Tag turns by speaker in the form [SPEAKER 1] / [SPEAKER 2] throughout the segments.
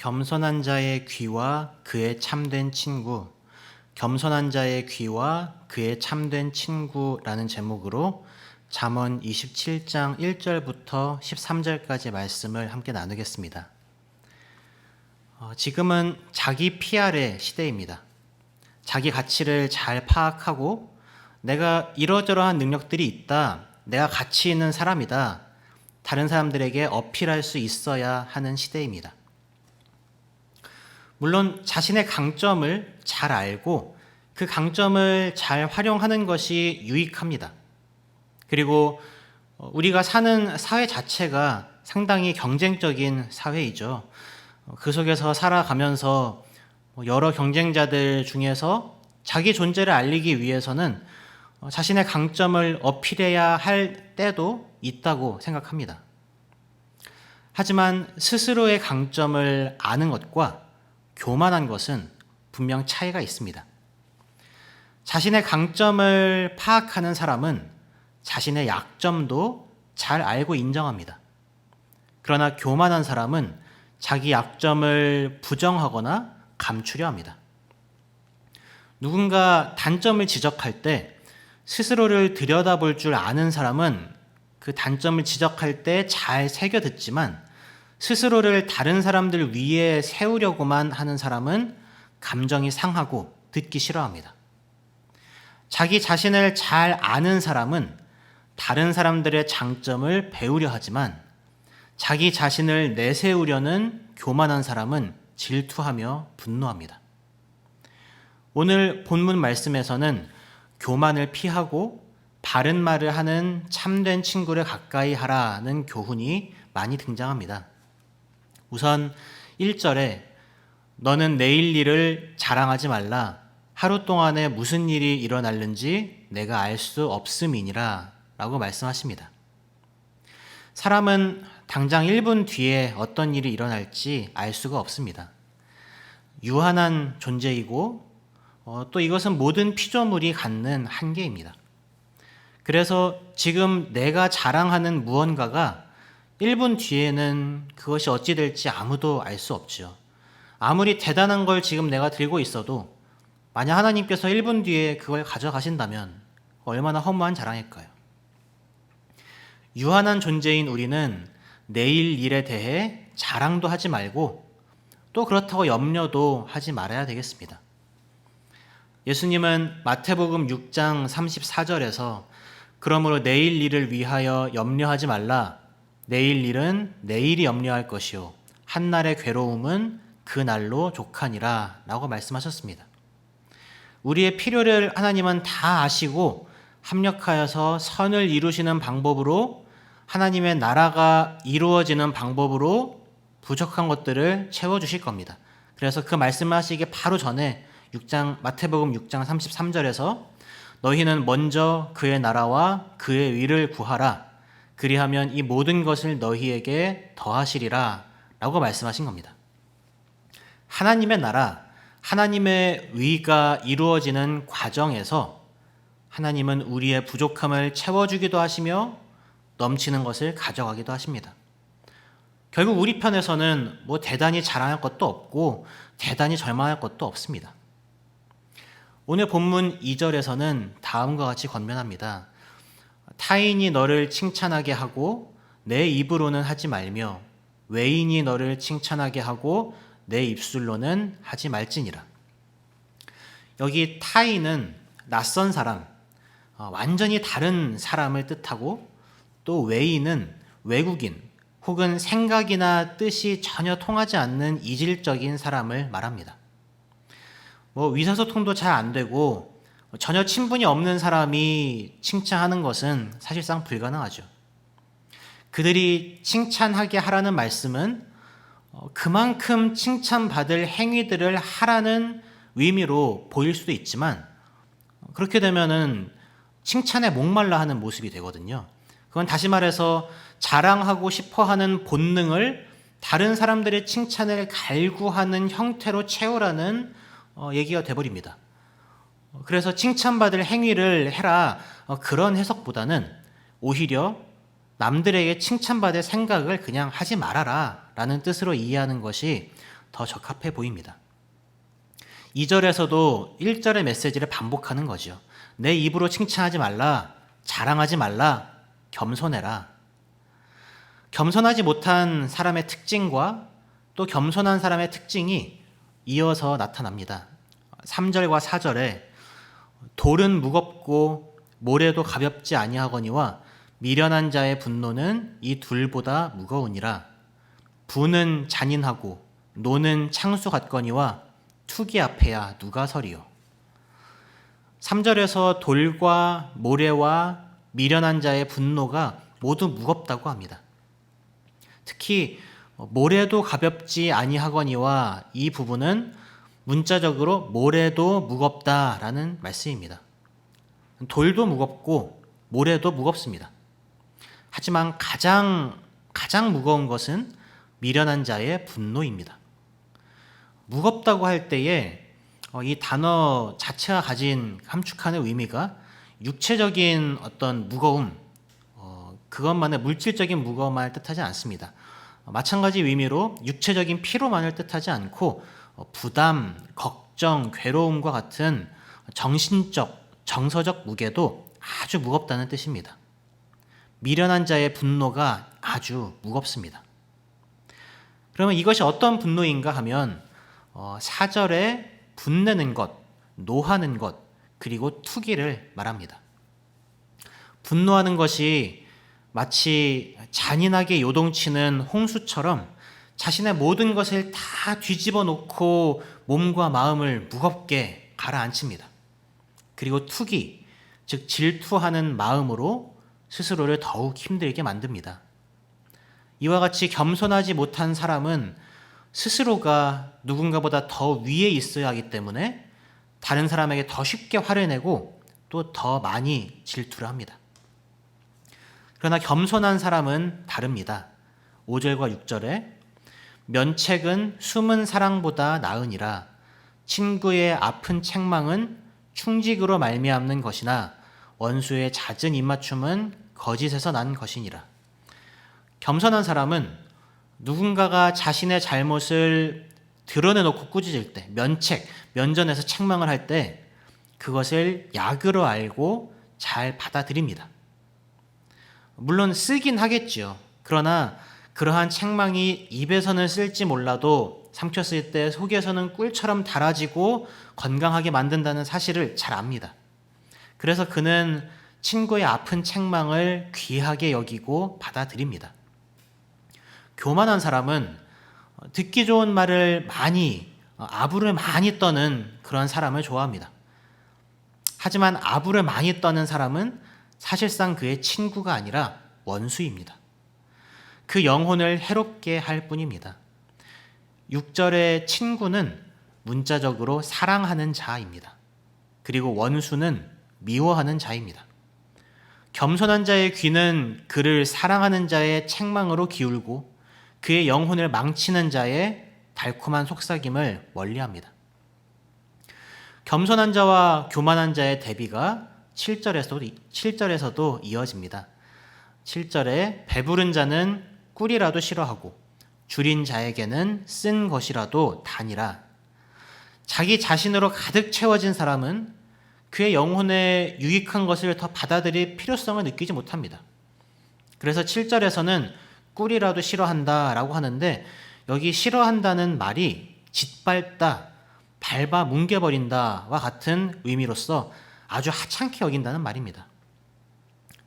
[SPEAKER 1] 겸손한 자의 귀와 그의 참된 친구, 겸손한 자의 귀와 그의 참된 친구라는 제목으로 잠언 27장 1절부터 13절까지 말씀을 함께 나누겠습니다. 지금은 자기 PR의 시대입니다. 자기 가치를 잘 파악하고 내가 이러저러한 능력들이 있다, 내가 가치 있는 사람이다, 다른 사람들에게 어필할 수 있어야 하는 시대입니다. 물론 자신의 강점을 잘 알고 그 강점을 잘 활용하는 것이 유익합니다. 그리고 우리가 사는 사회 자체가 상당히 경쟁적인 사회이죠. 그 속에서 살아가면서 여러 경쟁자들 중에서 자기 존재를 알리기 위해서는 자신의 강점을 어필해야 할 때도 있다고 생각합니다. 하지만 스스로의 강점을 아는 것과 교만한 것은 분명 차이가 있습니다. 자신의 강점을 파악하는 사람은 자신의 약점도 잘 알고 인정합니다. 그러나 교만한 사람은 자기 약점을 부정하거나 감추려 합니다. 누군가 단점을 지적할 때 스스로를 들여다볼 줄 아는 사람은 그 단점을 지적할 때 잘 새겨듣지만 스스로를 다른 사람들 위에 세우려고만 하는 사람은 감정이 상하고 듣기 싫어합니다. 자기 자신을 잘 아는 사람은 다른 사람들의 장점을 배우려 하지만 자기 자신을 내세우려는 교만한 사람은 질투하며 분노합니다. 오늘 본문 말씀에서는 교만을 피하고 바른 말을 하는 참된 친구를 가까이 하라는 교훈이 많이 등장합니다. 우선 1절에 너는 내일 일을 자랑하지 말라. 하루 동안에 무슨 일이 일어날는지 내가 알 수 없음이니라 라고 말씀하십니다. 사람은 당장 1분 뒤에 어떤 일이 일어날지 알 수가 없습니다. 유한한 존재이고 또 이것은 모든 피조물이 갖는 한계입니다. 그래서 지금 내가 자랑하는 무언가가 1분 뒤에는 그것이 어찌 될지 아무도 알 수 없죠. 아무리 대단한 걸 지금 내가 들고 있어도 만약 하나님께서 1분 뒤에 그걸 가져가신다면 얼마나 허무한 자랑일까요? 유한한 존재인 우리는 내일 일에 대해 자랑도 하지 말고 또 그렇다고 염려도 하지 말아야 되겠습니다. 예수님은 마태복음 6장 34절에서 그러므로 내일 일을 위하여 염려하지 말라. 내일 일은 내일이 염려할 것이요 한날의 괴로움은 그 날로 족하니라 라고 말씀하셨습니다. 우리의 필요를 하나님은 다 아시고 합력하여서 선을 이루시는 방법으로 하나님의 나라가 이루어지는 방법으로 부족한 것들을 채워주실 겁니다. 그래서 그 말씀하시기 바로 전에 마태복음 6장 33절에서 너희는 먼저 그의 나라와 그의 의를 구하라. 그리하면 이 모든 것을 너희에게 더하시리라 라고 말씀하신 겁니다. 하나님의 나라, 하나님의 의가 이루어지는 과정에서 하나님은 우리의 부족함을 채워주기도 하시며 넘치는 것을 가져가기도 하십니다. 결국 우리 편에서는 대단히 자랑할 것도 없고 대단히 절망할 것도 없습니다. 오늘 본문 2절에서는 다음과 같이 권면합니다. 타인이 너를 칭찬하게 하고 내 입으로는 하지 말며 외인이 너를 칭찬하게 하고 내 입술로는 하지 말지니라. 여기 타인은 낯선 사람, 완전히 다른 사람을 뜻하고 또 외인은 외국인 혹은 생각이나 뜻이 전혀 통하지 않는 이질적인 사람을 말합니다. 의사소통도 잘 안 되고 전혀 친분이 없는 사람이 칭찬하는 것은 사실상 불가능하죠. 그들이 칭찬하게 하라는 말씀은 그만큼 칭찬받을 행위들을 하라는 의미로 보일 수도 있지만 그렇게 되면은 칭찬에 목말라 하는 모습이 되거든요. 그건 다시 말해서 자랑하고 싶어 하는 본능을 다른 사람들의 칭찬을 갈구하는 형태로 채우라는 얘기가 돼버립니다. 그래서 칭찬받을 행위를 해라 그런 해석보다는 오히려 남들에게 칭찬받을 생각을 그냥 하지 말아라 라는 뜻으로 이해하는 것이 더 적합해 보입니다. 2절에서도 1절의 메시지를 반복하는 거죠. 내 입으로 칭찬하지 말라, 자랑하지 말라, 겸손해라. 겸손하지 못한 사람의 특징과 또 겸손한 사람의 특징이 이어서 나타납니다. 3절과 4절에 돌은 무겁고 모래도 가볍지 아니하거니와 미련한 자의 분노는 이 둘보다 무거우니라. 부는 잔인하고 노는 창수 같거니와 투기 앞에야 누가 서리요. 3절에서 돌과 모래와 미련한 자의 분노가 모두 무겁다고 합니다. 특히 모래도 가볍지 아니하거니와 이 부분은 문자적으로 모래도 무겁다라는 말씀입니다. 돌도 무겁고 모래도 무겁습니다. 하지만 가장 무거운 것은 미련한 자의 분노입니다. 무겁다고 할 때에 이 단어 자체가 가진 함축하는 의미가 육체적인 어떤 무거움, 그것만의 물질적인 무거움만을 뜻하지 않습니다. 마찬가지 의미로 육체적인 피로만을 뜻하지 않고 부담, 걱정, 괴로움과 같은 정신적, 정서적 무게도 아주 무겁다는 뜻입니다. 미련한 자의 분노가 아주 무겁습니다. 그러면 이것이 어떤 분노인가 하면 4절에 분내는 것, 노하는 것, 그리고 투기를 말합니다. 분노하는 것이 마치 잔인하게 요동치는 홍수처럼 자신의 모든 것을 다 뒤집어 놓고 몸과 마음을 무겁게 가라앉힙니다. 그리고 투기, 즉 질투하는 마음으로 스스로를 더욱 힘들게 만듭니다. 이와 같이 겸손하지 못한 사람은 스스로가 누군가보다 더 위에 있어야 하기 때문에 다른 사람에게 더 쉽게 화를 내고 또 더 많이 질투를 합니다. 그러나 겸손한 사람은 다릅니다. 5절과 6절에 면책은 숨은 사랑보다 나으니라. 친구의 아픈 책망은 충직으로 말미암는 것이나 원수의 잦은 입맞춤은 거짓에서 난 것이니라. 겸손한 사람은 누군가가 자신의 잘못을 드러내놓고 꾸짖을 때, 면전에서 책망을 할 때 그것을 약으로 알고 잘 받아들입니다. 물론 쓰긴 하겠지요. 그러나 그러한 책망이 입에서는 쓸지 몰라도 삼켰을 때 속에서는 꿀처럼 달아지고 건강하게 만든다는 사실을 잘 압니다. 그래서 그는 친구의 아픈 책망을 귀하게 여기고 받아들입니다. 교만한 사람은 듣기 좋은 말을 아부를 많이 떠는 그런 사람을 좋아합니다. 하지만 아부를 많이 떠는 사람은 사실상 그의 친구가 아니라 원수입니다. 그 영혼을 해롭게 할 뿐입니다. 6절의 친구는 문자적으로 사랑하는 자입니다. 그리고 원수는 미워하는 자입니다. 겸손한 자의 귀는 그를 사랑하는 자의 책망으로 기울고 그의 영혼을 망치는 자의 달콤한 속삭임을 멀리합니다. 겸손한 자와 교만한 자의 대비가 7절에서도 이어집니다. 7절에 배부른 자는 꿀이라도 싫어하고 줄인 자에게는 쓴 것이라도 다니라. 자기 자신으로 가득 채워진 사람은 그의 영혼에 유익한 것을 더 받아들일 필요성을 느끼지 못합니다. 그래서 7절에서는 꿀이라도 싫어한다라고 하는데 여기 싫어한다는 말이 짓밟다, 밟아 뭉개버린다와 같은 의미로서 아주 하찮게 여긴다는 말입니다.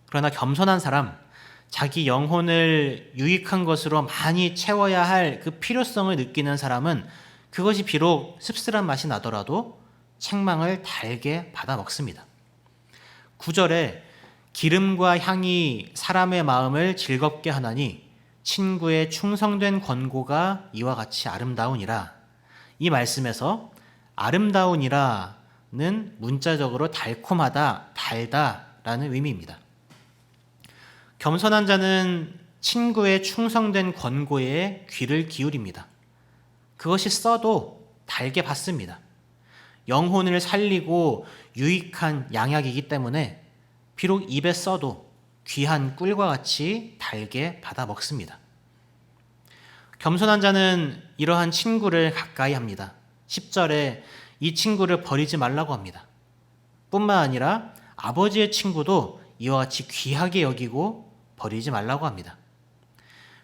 [SPEAKER 1] 그러나 겸손한 사람, 자기 영혼을 유익한 것으로 많이 채워야 할 그 필요성을 느끼는 사람은 그것이 비록 씁쓸한 맛이 나더라도 책망을 달게 받아 먹습니다. 9절에 기름과 향이 사람의 마음을 즐겁게 하나니 친구의 충성된 권고가 이와 같이 아름다우니라. 이 말씀에서 아름다우니라는 문자적으로 달콤하다, 달다라는 의미입니다. 겸손한 자는 친구의 충성된 권고에 귀를 기울입니다. 그것이 써도 달게 받습니다. 영혼을 살리고 유익한 양약이기 때문에 비록 입에 써도 귀한 꿀과 같이 달게 받아 먹습니다. 겸손한 자는 이러한 친구를 가까이 합니다. 10절에 이 친구를 버리지 말라고 합니다. 뿐만 아니라 아버지의 친구도 이와 같이 귀하게 여기고 버리지 말라고 합니다.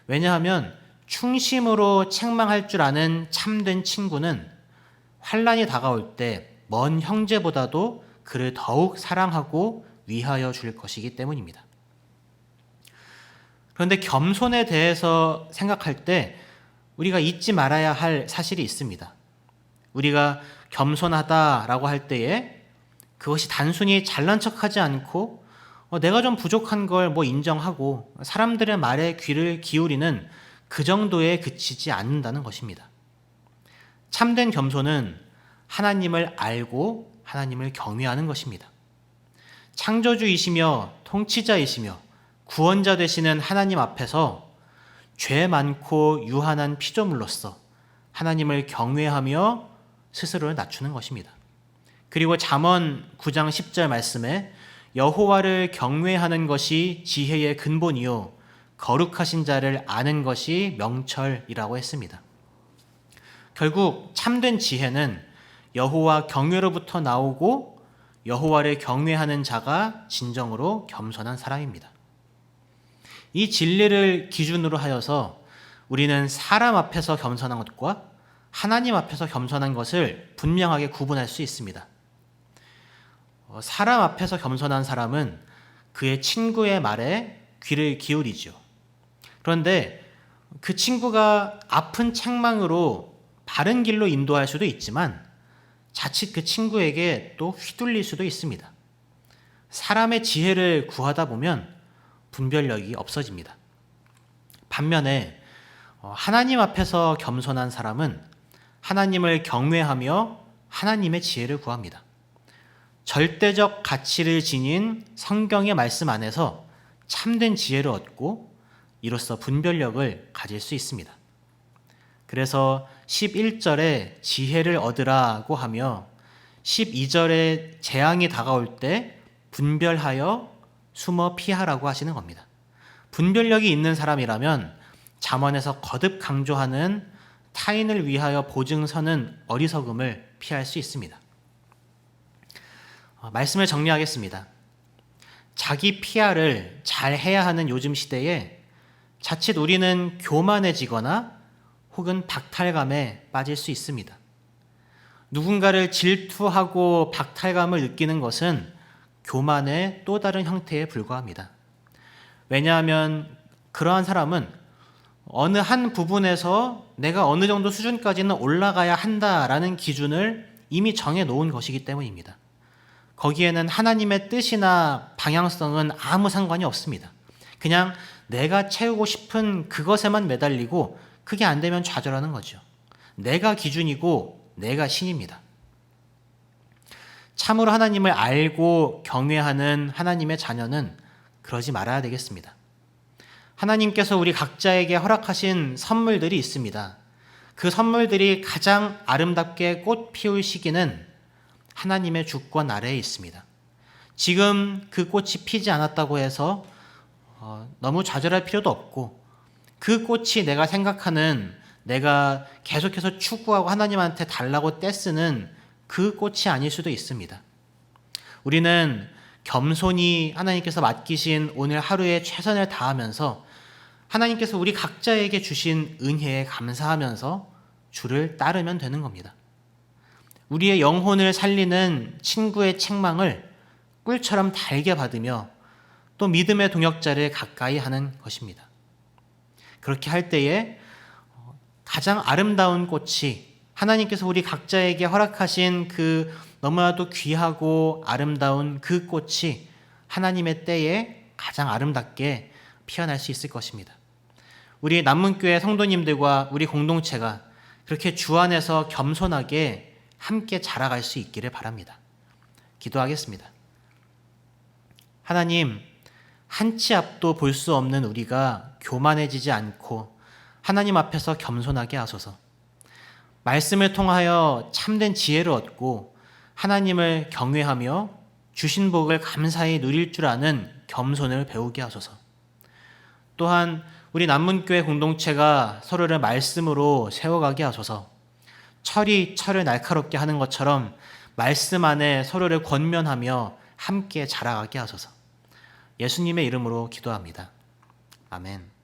[SPEAKER 1] 왜냐하면 충심으로 책망할 줄 아는 참된 친구는 환난이 다가올 때 먼 형제보다도 그를 더욱 사랑하고 위하여 줄 것이기 때문입니다. 그런데 겸손에 대해서 생각할 때 우리가 잊지 말아야 할 사실이 있습니다. 우리가 겸손하다라고 할 때에 그것이 단순히 잘난 척하지 않고 내가 좀 부족한 걸 인정하고 사람들의 말에 귀를 기울이는 그 정도에 그치지 않는다는 것입니다. 참된 겸손은 하나님을 알고 하나님을 경외하는 것입니다. 창조주이시며 통치자이시며 구원자 되시는 하나님 앞에서 죄 많고 유한한 피조물로서 하나님을 경외하며 스스로를 낮추는 것입니다. 그리고 잠언 9장 10절 말씀에 여호와를 경외하는 것이 지혜의 근본이요 거룩하신 자를 아는 것이 명철이라고 했습니다. 결국 참된 지혜는 여호와 경외로부터 나오고 여호와를 경외하는 자가 진정으로 겸손한 사람입니다. 이 진리를 기준으로 하여서 우리는 사람 앞에서 겸손한 것과 하나님 앞에서 겸손한 것을 분명하게 구분할 수 있습니다. 사람 앞에서 겸손한 사람은 그의 친구의 말에 귀를 기울이죠. 그런데 그 친구가 아픈 책망으로 바른 길로 인도할 수도 있지만 자칫 그 친구에게 또 휘둘릴 수도 있습니다. 사람의 지혜를 구하다 보면 분별력이 없어집니다. 반면에 하나님 앞에서 겸손한 사람은 하나님을 경외하며 하나님의 지혜를 구합니다. 절대적 가치를 지닌 성경의 말씀 안에서 참된 지혜를 얻고 이로써 분별력을 가질 수 있습니다. 그래서 11절에 지혜를 얻으라고 하며 12절에 재앙이 다가올 때 분별하여 숨어 피하라고 하시는 겁니다. 분별력이 있는 사람이라면 잠언에서 거듭 강조하는 타인을 위하여 보증서는 어리석음을 피할 수 있습니다. 말씀을 정리하겠습니다. 자기 PR을 잘 해야 하는 요즘 시대에 자칫 우리는 교만해지거나 혹은 박탈감에 빠질 수 있습니다. 누군가를 질투하고 박탈감을 느끼는 것은 교만의 또 다른 형태에 불과합니다. 왜냐하면 그러한 사람은 어느 한 부분에서 내가 어느 정도 수준까지는 올라가야 한다라는 기준을 이미 정해 놓은 것이기 때문입니다. 거기에는 하나님의 뜻이나 방향성은 아무 상관이 없습니다. 그냥 내가 채우고 싶은 그것에만 매달리고 그게 안 되면 좌절하는 거죠. 내가 기준이고 내가 신입니다. 참으로 하나님을 알고 경외하는 하나님의 자녀는 그러지 말아야 되겠습니다. 하나님께서 우리 각자에게 허락하신 선물들이 있습니다. 그 선물들이 가장 아름답게 꽃 피울 시기는 하나님의 주권 아래에 있습니다. 지금 그 꽃이 피지 않았다고 해서 너무 좌절할 필요도 없고 그 꽃이 내가 생각하는 내가 계속해서 추구하고 하나님한테 달라고 떼쓰는 그 꽃이 아닐 수도 있습니다. 우리는 겸손히 하나님께서 맡기신 오늘 하루에 최선을 다하면서 하나님께서 우리 각자에게 주신 은혜에 감사하면서 주를 따르면 되는 겁니다. 우리의 영혼을 살리는 친구의 책망을 꿀처럼 달게 받으며 또 믿음의 동역자를 가까이 하는 것입니다. 그렇게 할 때에 가장 아름다운 꽃이 하나님께서 우리 각자에게 허락하신 그 너무나도 귀하고 아름다운 그 꽃이 하나님의 때에 가장 아름답게 피어날 수 있을 것입니다. 우리 남문교회 성도님들과 우리 공동체가 그렇게 주 안에서 겸손하게 함께 자라갈 수 있기를 바랍니다. 기도하겠습니다. 하나님, 한 치 앞도 볼 수 없는 우리가 교만해지지 않고 하나님 앞에서 겸손하게 하소서. 말씀을 통하여 참된 지혜를 얻고 하나님을 경외하며 주신 복을 감사히 누릴 줄 아는 겸손을 배우게 하소서. 또한 우리 남문교회 공동체가 서로를 말씀으로 세워가게 하소서. 철이 철을 날카롭게 하는 것처럼 말씀 안에 서로를 권면하며 함께 자라가게 하소서. 예수님의 이름으로 기도합니다. 아멘.